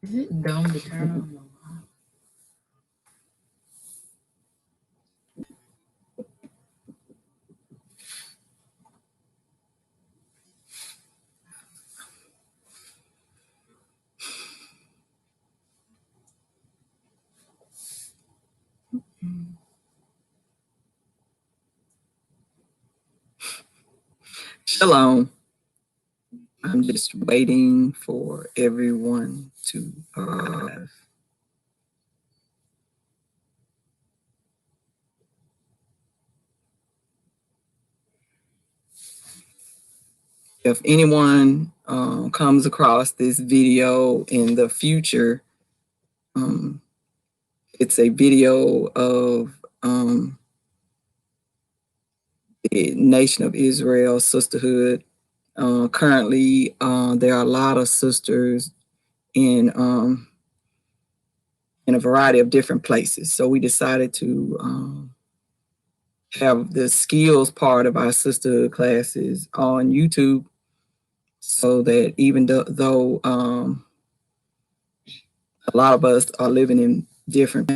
Is it dumb to turn on the light? Shalom. I'm just waiting for everyone to arrive. If anyone comes across this video in the future, um, it's a video of the Nation of Israel Sisterhood. Currently, there are a lot of sisters in a variety of different places. So we decided to have the skills part of our sisterhood classes on YouTube, so that even though a lot of us are living in different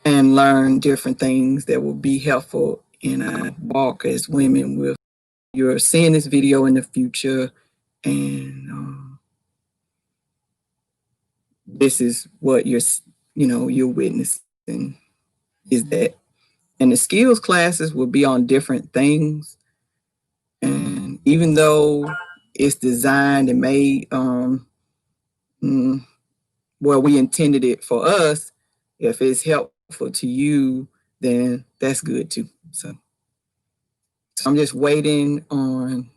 and learn different things that will be helpful in our walk as women. With you're seeing this video in the future, and this is what you're witnessing, is that, and the skills classes will be on different things. And even though it's designed and made where we intended it for us, if it's helpful to you, then that's good too. So I'm just waiting on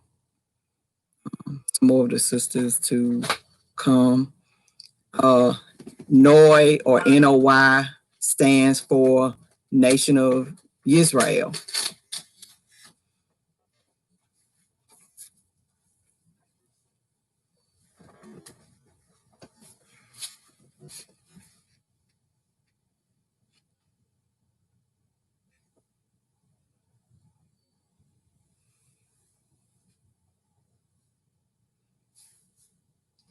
some more of the sisters to come. NOY or NOY stands for Nation of Israel.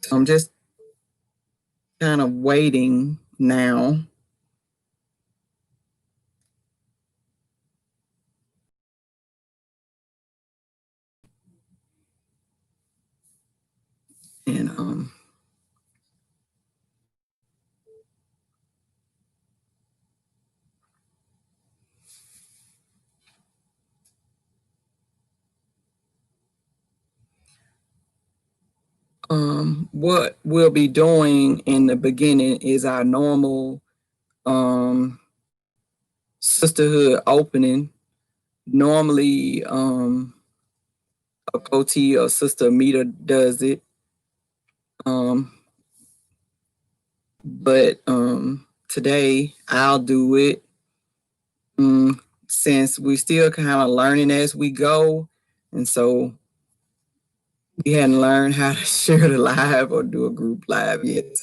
So I'm just kind of waiting now. And what we'll be doing in the beginning is our normal sisterhood opening. Normally, a Koti or Sister Amita does it. But today I'll do it. Since we still kind of learning as we go, and so we hadn't learned how to share the live or do a group live yet.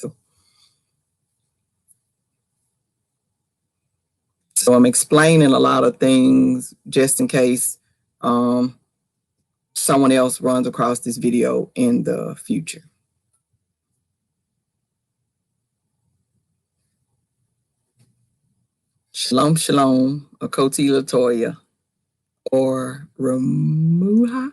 So I'm explaining a lot of things just in case someone else runs across this video in the future. Shalom, shalom, Akoti Latoya, or Ramaya.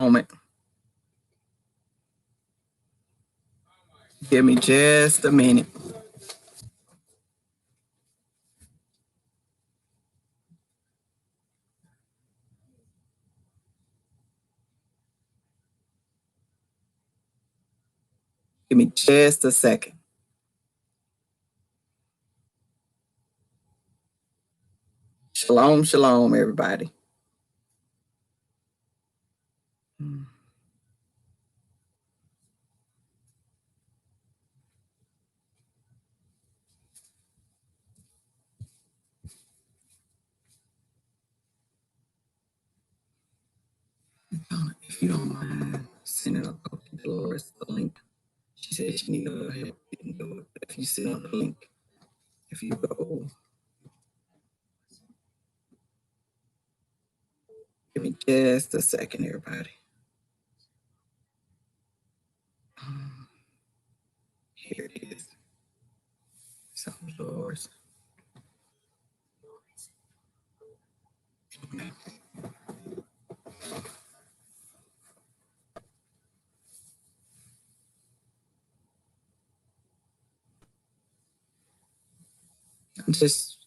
Moment. Give me just a minute. Give me just a second. Shalom, shalom, everybody. If you don't mind sending a Dolores the link. She said she needed her help getting to it. If you send her the link, if you go, give me just a second, everybody. Here it is. Some Dolores. I'm just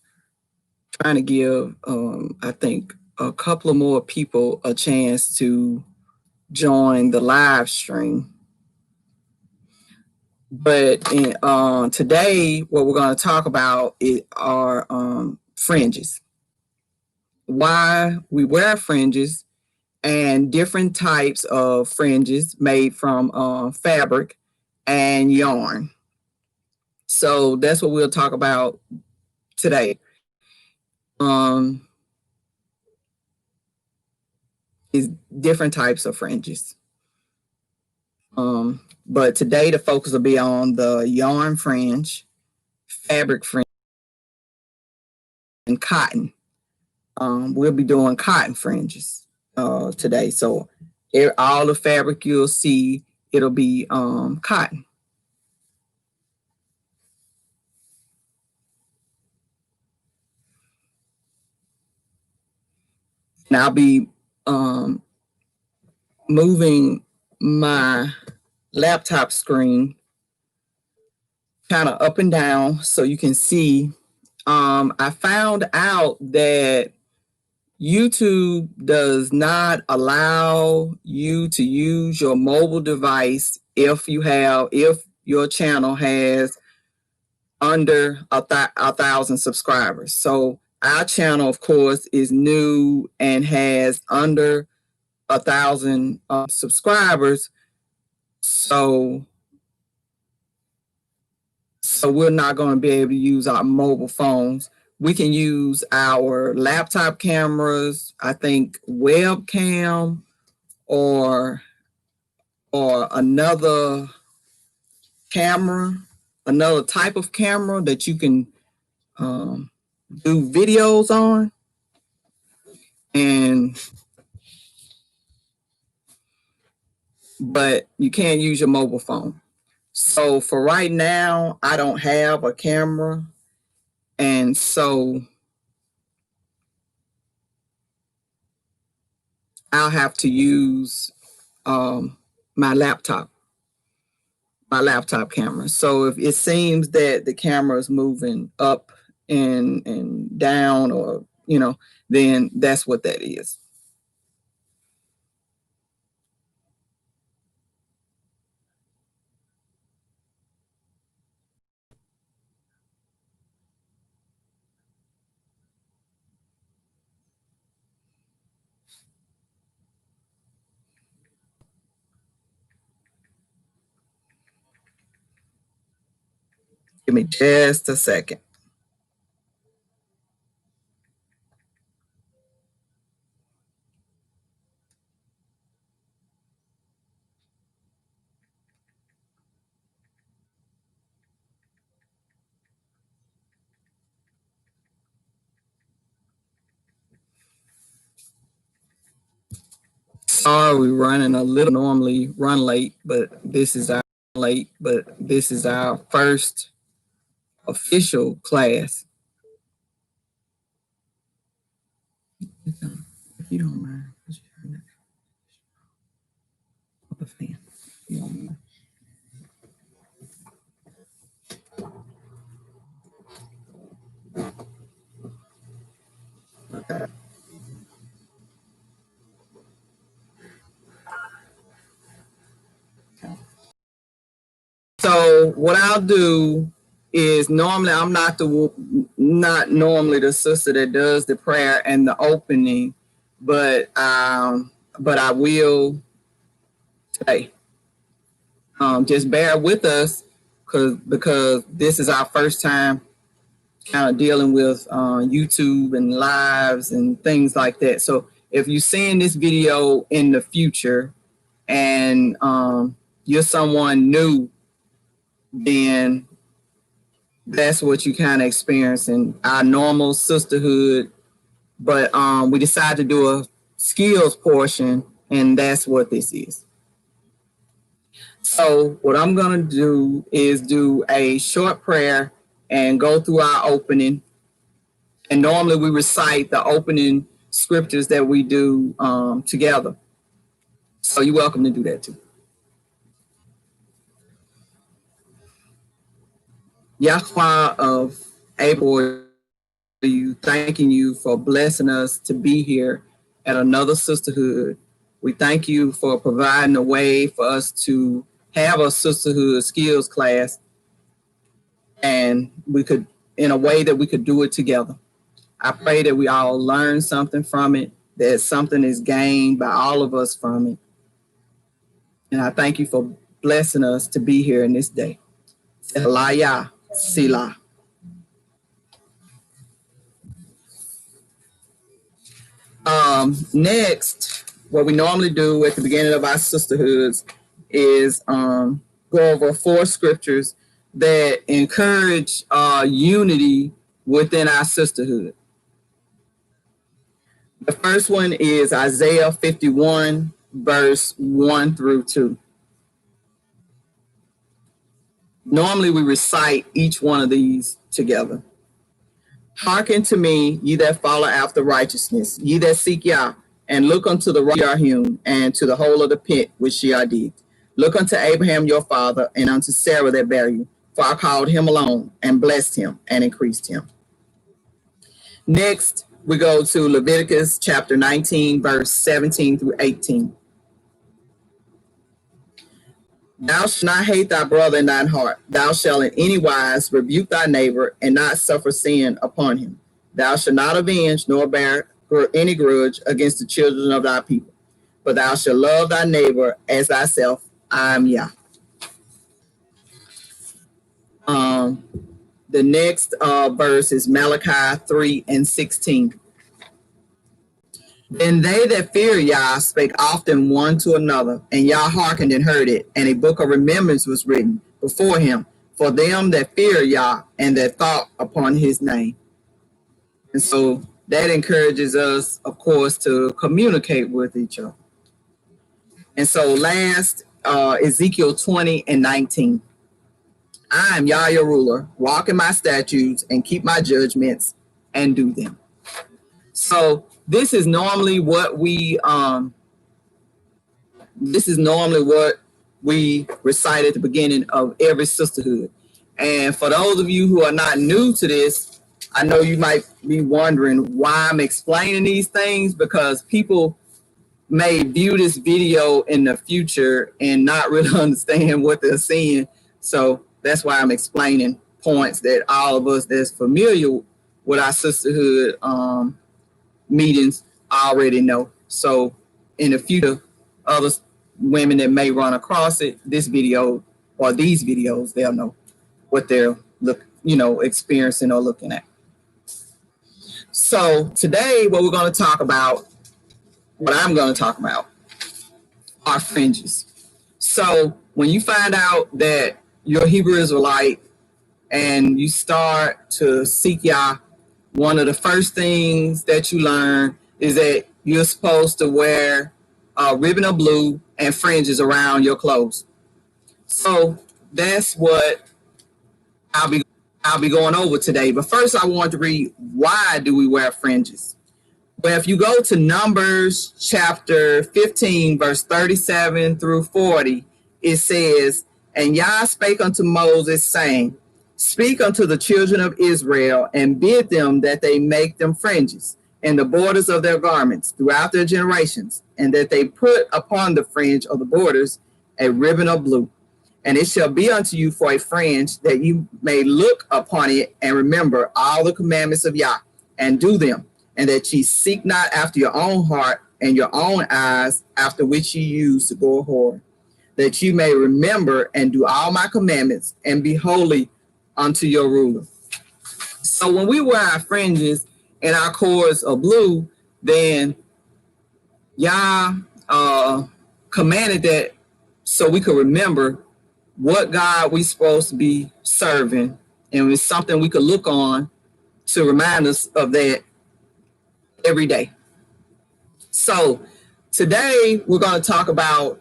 trying to give, I think, a couple of more people a chance to join the live stream. But today, what we're going to talk about are fringes. Why we wear fringes and different types of fringes made from fabric and yarn. So that's what we'll talk about today. Is different types of fringes. But today the focus will be on the yarn fringe, fabric fringe, and cotton. We'll be doing cotton fringes today. So all the fabric you'll see, it'll be cotton. And I'll be moving my laptop screen kind of up and down so you can see. I found out that YouTube does not allow you to use your mobile device if your channel has under 1,000 subscribers. So our channel, of course, is new and has under 1,000 subscribers. So we're not going to be able to use our mobile phones. We can use our laptop cameras, I think webcam, or another camera, another type of camera that you can do videos on. But you can't use your mobile phone. So for right now, I don't have a camera. And so I'll have to use my laptop camera. So if it seems that the camera is moving up and down, or then that's what that is. Give me just a second. Sorry, we're running a little. Normally run late, but this is our first official class. If you don't mind, the fan. You don't mind. Okay. So what I'll do is normally I'm not normally the sister that does the prayer and the opening, but I will today. Just bear with us because this is our first time kind of dealing with YouTube and lives and things like that. So if you're seeing this video in the future and you're someone new, then that's what you kind of experience in our normal sisterhood. But we decided to do a skills portion, and that's what this is. So what I'm going to do is do a short prayer and go through our opening. And normally we recite the opening scriptures that we do together. So you're welcome to do that too. Yahweh of Abel, you thanking you for blessing us to be here at another sisterhood. We thank you for providing a way for us to have a sisterhood skills class, and we could, in a way that we could do it together. I pray that we all learn something from it, that something is gained by all of us from it. And I thank you for blessing us to be here in this day. Selah, Selah. Next, what we normally do at the beginning of our sisterhoods is go over 4 scriptures that encourage unity within our sisterhood. The first one is Isaiah 51, verse 1 through 2. Normally we recite each one of these together. Hearken to me, ye that follow after righteousness, ye that seek Yah, and look unto the rock ye are hewn, and to the hole of the pit which ye are digged. Look unto Abraham your father, and unto Sarah that bare you. For I called him alone, and blessed him, and increased him. Next, we go to Leviticus chapter 19, verse 17 through 18. Thou shalt not hate thy brother in thine heart. Thou shalt in any wise rebuke thy neighbor, and not suffer sin upon him. Thou shalt not avenge nor bear any grudge against the children of thy people. But thou shalt love thy neighbor as thyself. I am Yah. The next verse is Malachi 3 and 16. Then they that fear Yah spake often one to another, and Yah hearkened and heard it, and a book of remembrance was written before him for them that fear Yah and that thought upon his name. And so that encourages us, of course, to communicate with each other. And so last, Ezekiel 20 and 19. I am Yah your ruler, walk in my statutes and keep my judgments and do them. So this is normally what we recite at the beginning of every sisterhood. And for those of you who are not new to this, I know you might be wondering why I'm explaining these things, because people may view this video in the future and not really understand what they're seeing. So that's why I'm explaining points that all of us that's familiar with our sisterhood meetings already know. So in the future, other women that may run across it, this video or these videos, they'll know what they're experiencing or looking at. So today, what I'm going to talk about are fringes. So when you find out that you're a Hebrew Israelite and you start to seek Yah, one of the first things that you learn is that you're supposed to wear a ribbon of blue and fringes around your clothes. So that's what I'll be going over today. But first I want to read, why do we wear fringes? Well, if you go to Numbers chapter 15, verse 37 through 40, it says, and Yah spake unto Moses, saying, speak unto the children of Israel, and bid them that they make them fringes in the borders of their garments throughout their generations, and that they put upon the fringe of the borders a ribbon of blue. And it shall be unto you for a fringe, that you may look upon it and remember all the commandments of Yah and do them, and that ye seek not after your own heart and your own eyes, after which ye use to go a whore, that you may remember and do all my commandments and be holy unto your ruler. So when we wear our fringes and our cords are blue, then Yah commanded that so we could remember what God we supposed to be serving, and it's something we could look on to remind us of that every day. So today we're going to talk about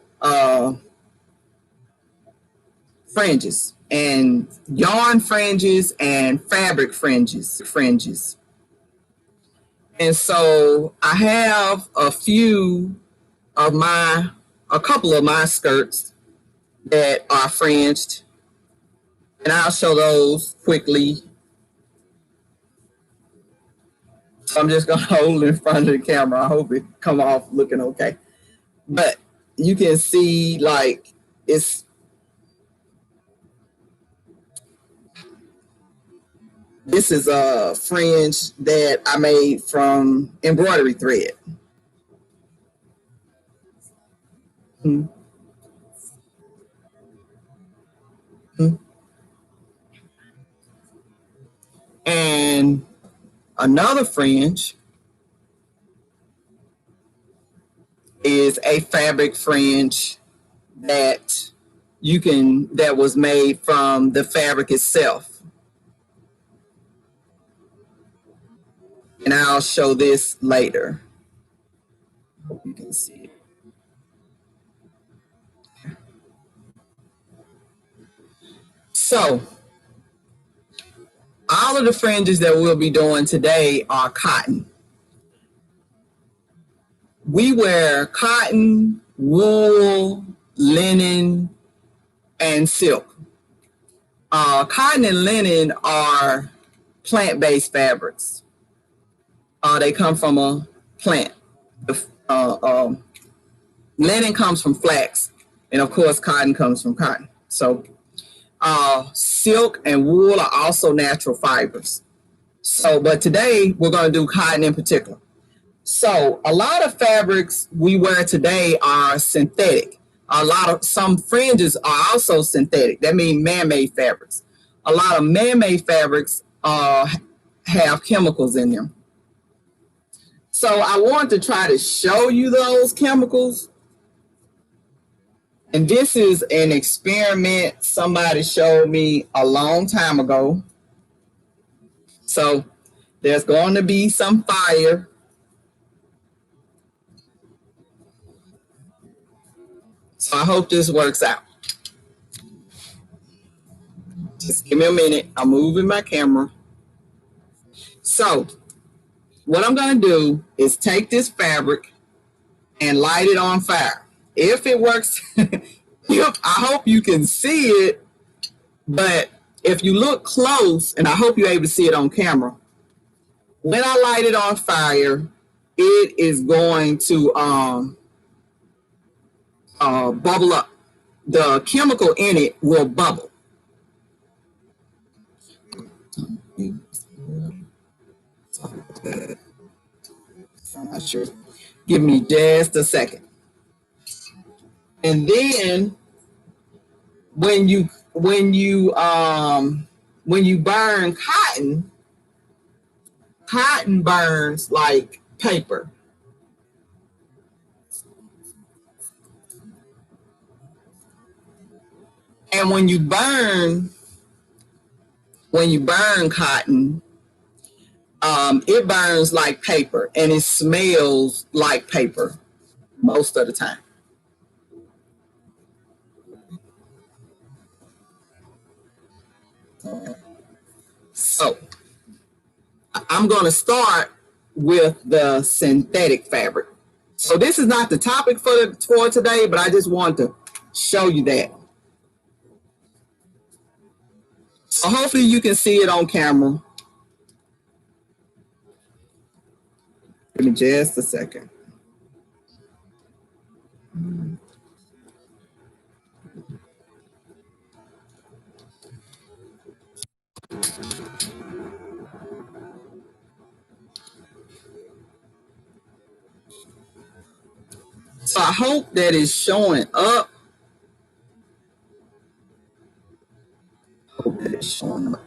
fringes and yarn fringes and fabric fringes. And so I have a couple of my skirts that are fringed, and I'll show those quickly. So I'm just gonna hold it in front of the camera. I hope it come off looking okay. But you can see like this is a fringe that I made from embroidery thread. Mm-hmm. And another fringe is a fabric fringe that that was made from the fabric itself. And I'll show this later. Hope you can see it. So all of the fringes that we'll be doing today are cotton. We wear cotton, wool, linen, and silk. Cotton and linen are plant-based fabrics. They come from a plant. Linen comes from flax, and of course, cotton comes from cotton. So, silk and wool are also natural fibers. So, but today we're going to do cotton in particular. So, a lot of fabrics we wear today are synthetic. Some fringes are also synthetic. That means man-made fabrics. A lot of man-made fabrics have chemicals in them. So I want to try to show you those chemicals. And this is an experiment somebody showed me a long time ago. So there's going to be some fire. So I hope this works out. Just give me a minute. I'm moving my camera. So what I'm going to do is take this fabric and light it on fire. If it works, I hope you can see it. But if you look close, and I hope you're able to see it on camera, when I light it on fire, it is going to bubble up. The chemical in it will bubble. I'm not sure. Give me just a second. And then when you burn cotton burns like paper. And when you burn cotton, it burns like paper and it smells like paper most of the time. So I'm going to start with the synthetic fabric. So this is not the topic for today, but I just want to show you that. So hopefully you can see it on camera. Give me just a second. So I hope that is showing up. I hope that it's showing up.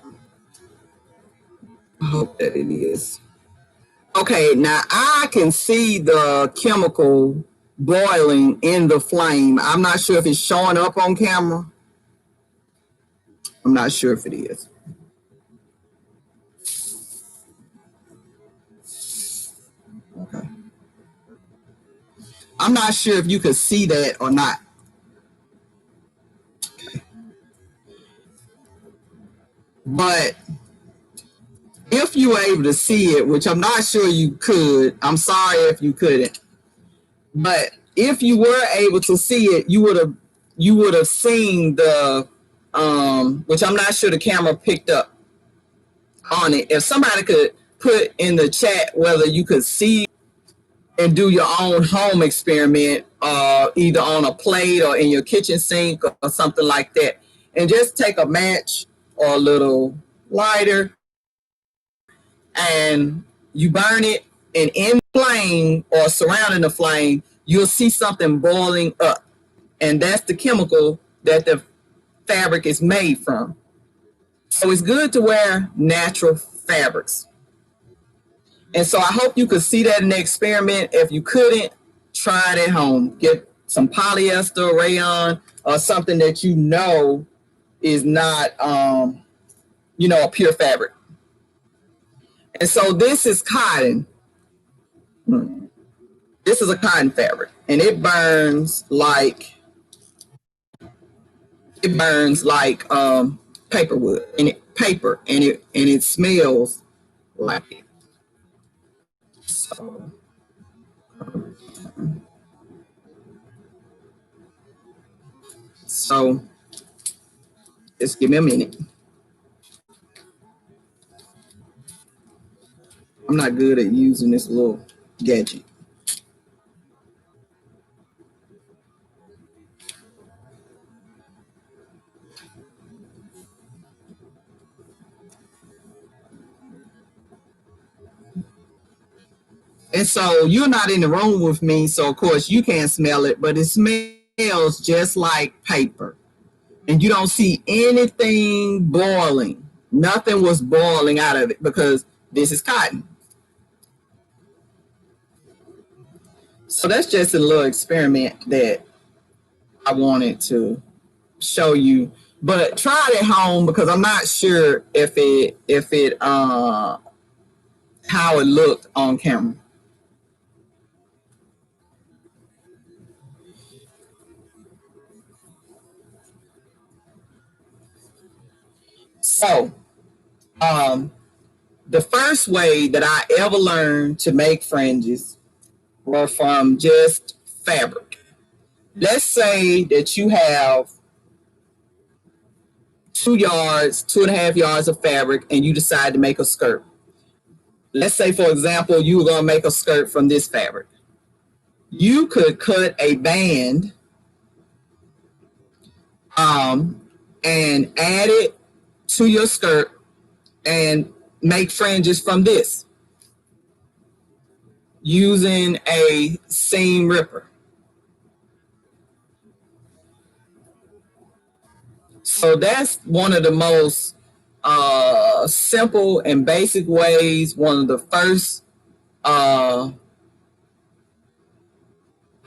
I hope that it is. Okay, now I can see the chemical boiling in the flame. I'm not sure if it's showing up on camera. I'm not sure if it is. Okay. I'm not sure if you could see that or not. But if you were able to see it, which I'm not sure you could, I'm sorry if you couldn't. But if you were able to see it, you would have seen the which I'm not sure the camera picked up on it. If somebody could put in the chat whether you could see and do your own home experiment, either on a plate or in your kitchen sink or something like that, and just take a match or a little lighter and you burn it, and in the flame or surrounding the flame, you'll see something boiling up, and that's the chemical that the fabric is made from. So it's good to wear natural fabrics. And so I hope you could see that in the experiment. If you couldn't, try it at home. Get some polyester, rayon, or something that you know is not, a pure fabric. And so this is cotton. This is a cotton fabric, and it burns like paperwood, and it smells like it. So, so just give me a minute. I'm not good at using this little gadget. And so you're not in the room with me, so of course you can't smell it, but it smells just like paper. And you don't see anything boiling. Nothing was boiling out of it because this is cotton. So that's just a little experiment that I wanted to show you. But try it at home because I'm not sure if it how it looked on camera. So the first way that I ever learned to make fringes were from just fabric. Let's say that you have 2 yards, 2.5 yards of fabric, and you decide to make a skirt. Let's say, for example, you were going to make a skirt from this fabric. You could cut a band and add it to your skirt and make fringes from this using a seam ripper. So that's one of the most simple and basic ways. One of the first.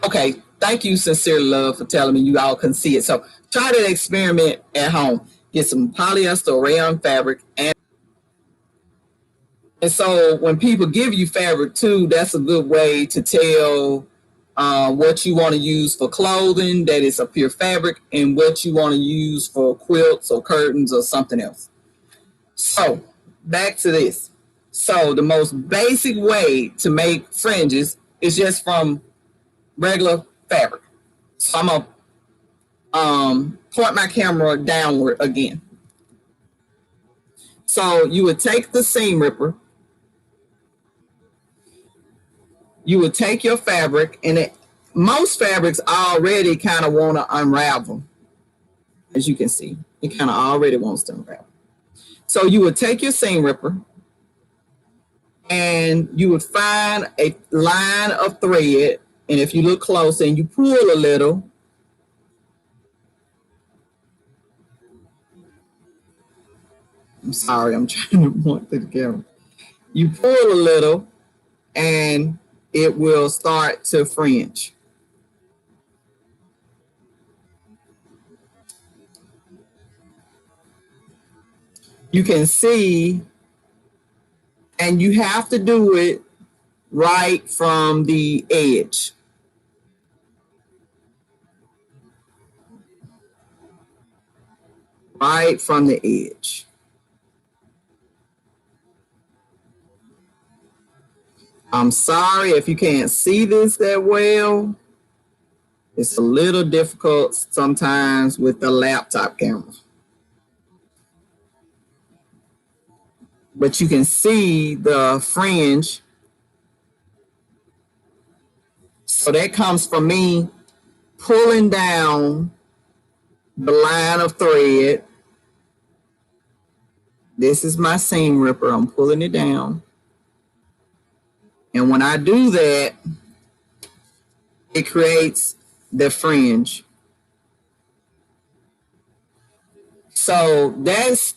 Okay, thank you, Sincere Love, for telling me you all can see it. So try that experiment at home. Get some polyester or rayon fabric, and so when people give you fabric too, that's a good way to tell what you want to use for clothing that is a pure fabric, and what you want to use for quilts or curtains or something else. So back to this. So the most basic way to make fringes is just from regular fabric. So I'm gonna point my camera downward again. So you would take the seam ripper, you would take your fabric, and most fabrics already kind of want to unravel. As you can see, it kind of already wants to unravel. So you would take your seam ripper and you would find a line of thread And if you look close and you pull a little, I'm sorry, I'm trying to point to the camera. You pull a little and it will start to fringe. You can see, and you have to do it right from the edge. Right from the edge. I'm sorry if you can't see this that well. It's a little difficult sometimes with the laptop camera. But you can see the fringe. So that comes from me pulling down the line of thread. This is my seam ripper. I'm pulling it down. And when I do that, it creates the fringe. So that's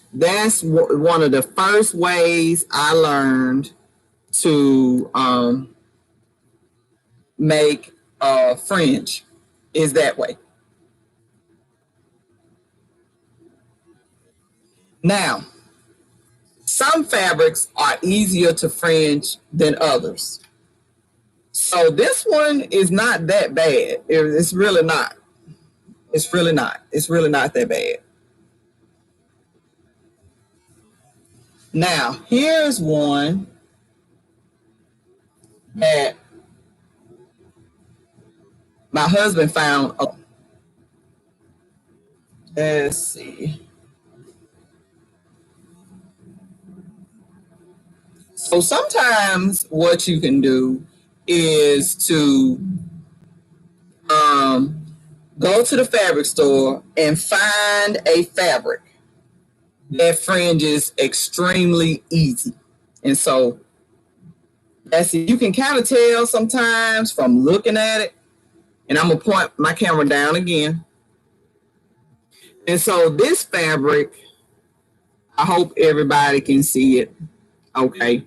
one of the first ways I learned to make a fringe is that way. Now, some fabrics are easier to fringe than others. So this one is not that bad. It's really not. It's really not. It's really not that bad. Now, here's one that my husband found. Let's see. So sometimes what you can do is to go to the fabric store and find a fabric that fringes extremely easy. And so that's it. You can kind of tell sometimes from looking at it. And I'm going to point my camera down again. And so this fabric, I hope everybody can see it. Okay.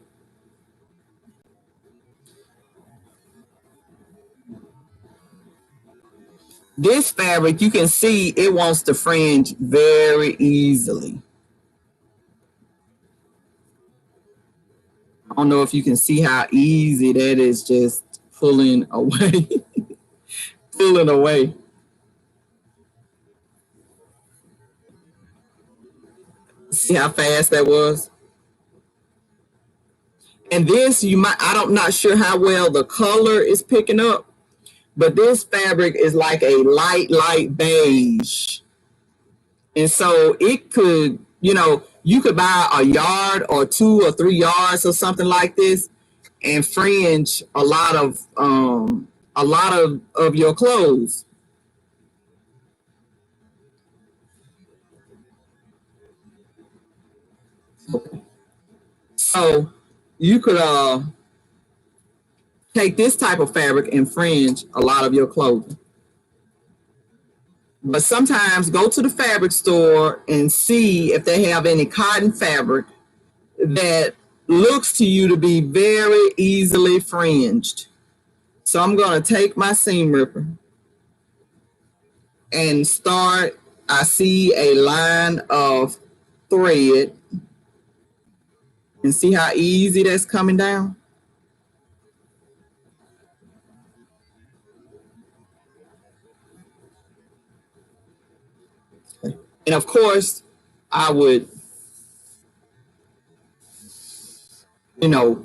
This fabric, you can see it wants to fringe very easily. I don't know if you can see how easy that is just pulling away. Pulling away. See how fast that was? And this, I'm not sure how well the color is picking up, but this fabric is like a light beige. And so it could, you could buy a yard or 2 or 3 yards or something like this and fringe a lot of your clothes. So you could take this type of fabric and fringe a lot of your clothing. But sometimes go to the fabric store and see if they have any cotton fabric that looks to you to be very easily fringed. So I'm going to take my seam ripper and start. I see a line of thread and see how easy that's coming down. Okay. And of course, I would,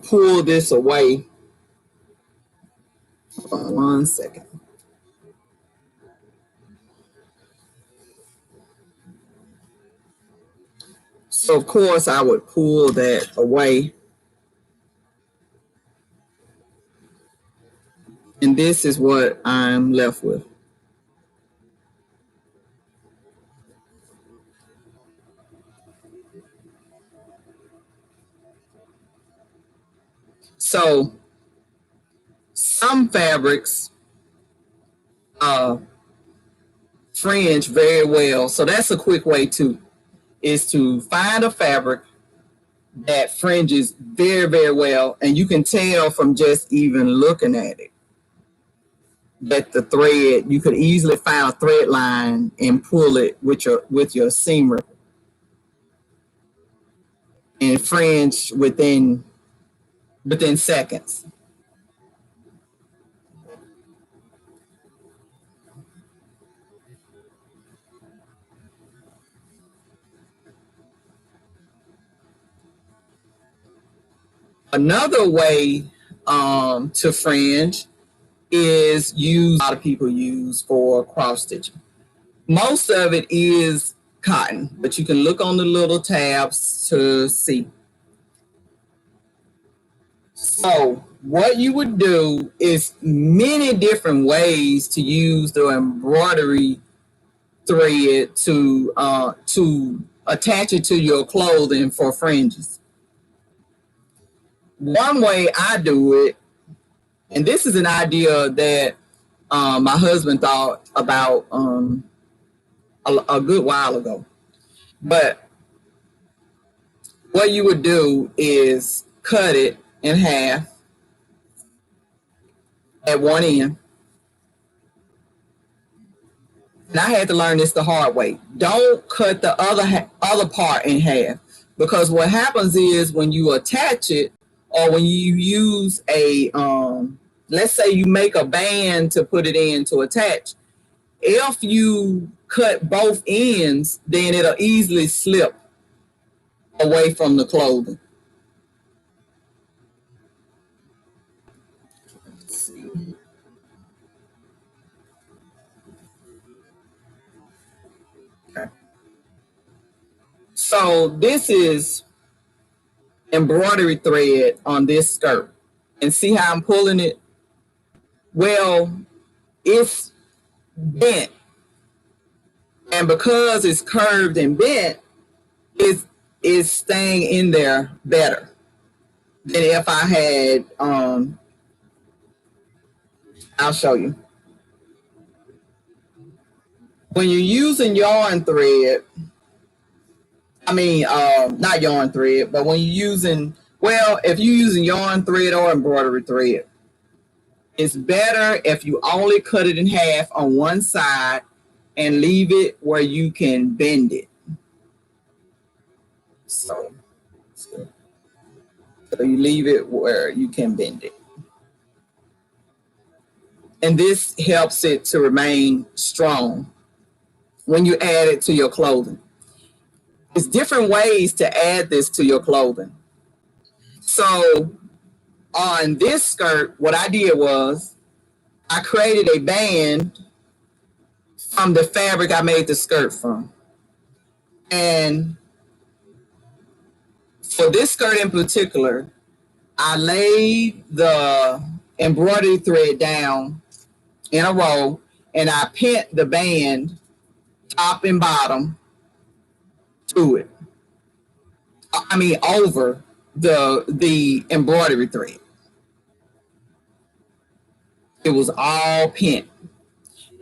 pull this away. Hold on 1 second. So of course I would pull that away. And this is what I'm left with. So some fabrics uh, fringe very well. So that's a quick way too, is to find a fabric that fringes very, very well. And you can tell from just even looking at it that the thread, you could easily find a thread line and pull it with your seam ripper and fringe within seconds. Another way to fringe is use a lot of people use for cross stitching. Most of it is cotton, but you can look on the little tabs to see. So what you would do is many different ways to use the embroidery thread to attach it to your clothing for fringes. One way I do it, and this is an idea that my husband thought about a good while ago. But what you would do is cut it in half at one end. And I had to learn this the hard way. Don't cut the other part in half, because what happens is when you attach it, or when you use a let's say you make a band to put it in to attach, if you cut both ends, then it'll easily slip away from the clothing. Okay. So this is embroidery thread on this skirt. And see how I'm pulling it? Well, it's bent. And because it's curved and bent, it's staying in there better than if I had, I'll show you. When you're using yarn thread, not yarn thread, but when you're using, well, if you're using yarn thread or embroidery thread, it's better if you only cut it in half on one side and leave it where you can bend it. So you leave it where you can bend it. And this helps it to remain strong when you add it to your clothing. There's different ways to add this to your clothing. So on this skirt, what I did was I created a band from the fabric I made the skirt from. And for this skirt in particular, I laid the embroidery thread down in a row, and I pinned the band top and bottom to it. Over the embroidery thread. It was all pinned.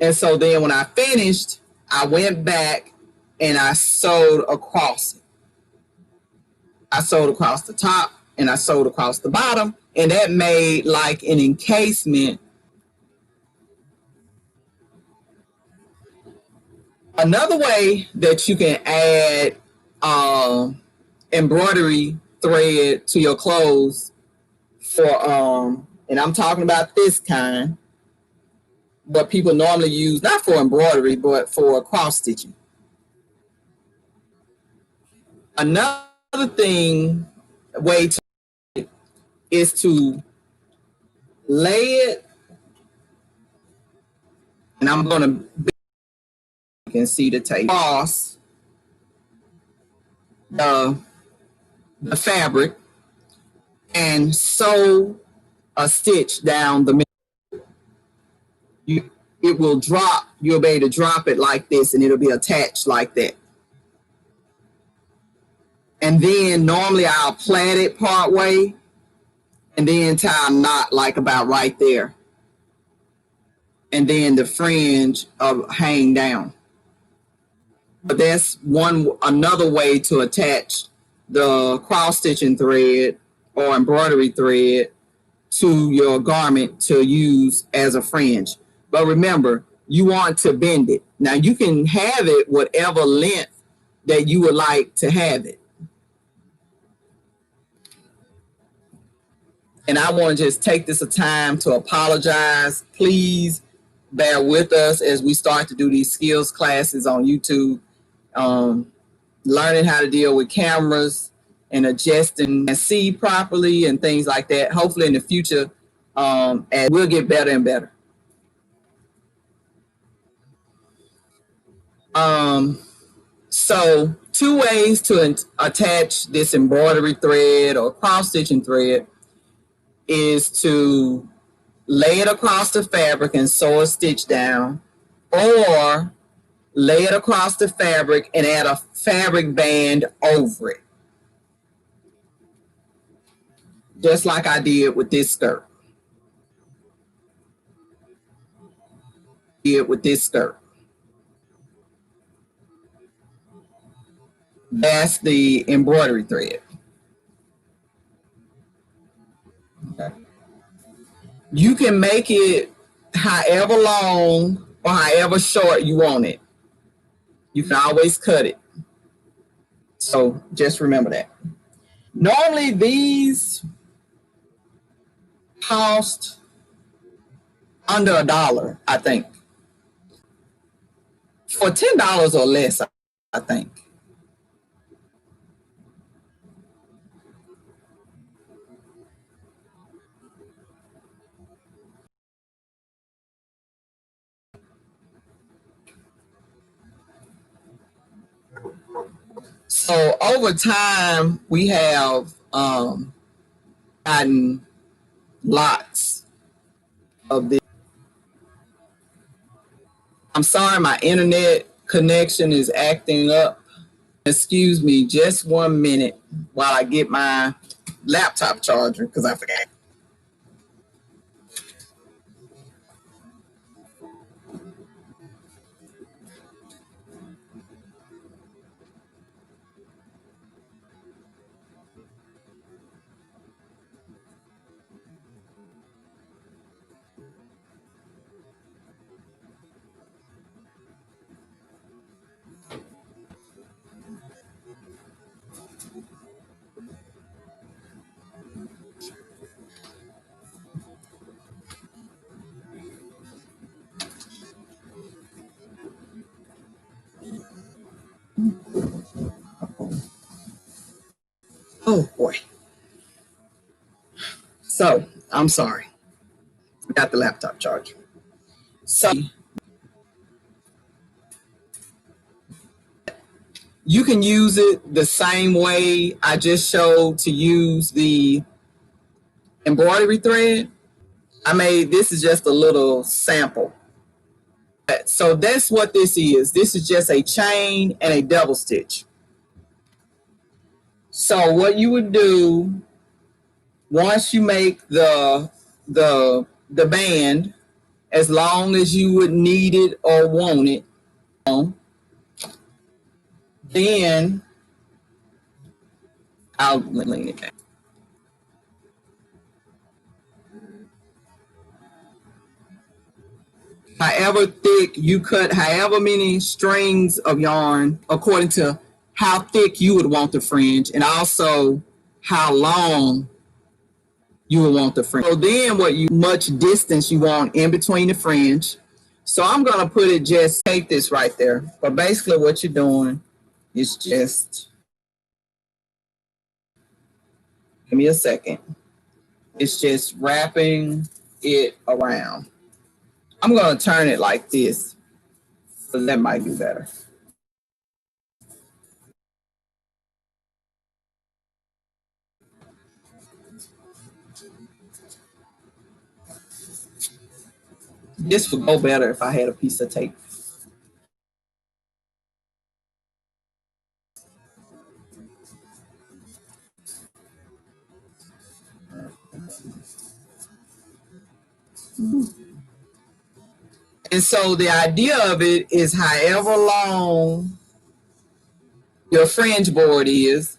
And so then when I finished, I went back and I sewed across it. I sewed across the top and I sewed across the bottom, and that made like an encasement. Another way that you can add embroidery thread to your clothes and I'm talking about this kind, what people normally use, not for embroidery, but for cross stitching. Another way to is to lay it, and I'm going to, you can see the tape, across the fabric and sew a stitch down the middle. It will drop, you'll be able to drop it like this, and it'll be attached like that. And then normally I'll plait it part way and then tie a knot like about right there. and then the fringe hang down. But that's another way to attach the cross stitching thread or embroidery thread to your garment to use as a fringe. But remember, you want to bend it. Now you can have it whatever length that you would like to have it. And I want to just take this a time to apologize. Please bear with us as we start to do these skills classes on YouTube. Learning how to deal with cameras and adjusting and see properly and things like that. Hopefully in the future, and we'll get better and better. So 2 ways to attach this embroidery thread or cross stitching thread is to lay it across the fabric and sew a stitch down, or lay it across the fabric and add a fabric band over it, just like I did with this skirt. That's the embroidery thread. Okay. You can make it however long or however short you want it. You can always cut it. So just remember that. Normally these cost under $1, I think. For $10 or less, I think. So over time, we have gotten lots of this. I'm sorry, my internet connection is acting up. Excuse me just 1 minute while I get my laptop charger because I forgot. Oh boy. So I'm sorry. I got the laptop charger. So you can use it the same way I just showed to use the embroidery thread. This is just a little sample. So that's what this is. This is just a chain and a double stitch. So what you would do once you make the band, as long as you would need it or want it, then I'll lean it down. However thick you cut, however many strings of yarn, according to how thick you would want the fringe, and also how long you would want the fringe. So then much distance you want in between the fringe. So I'm gonna put it, just take this right there. But basically what you're doing is just, give me a second. It's just wrapping it around. I'm gonna turn it like this, so that might be better. This would go better if I had a piece of tape. And so the idea of it is however long your fringe board is,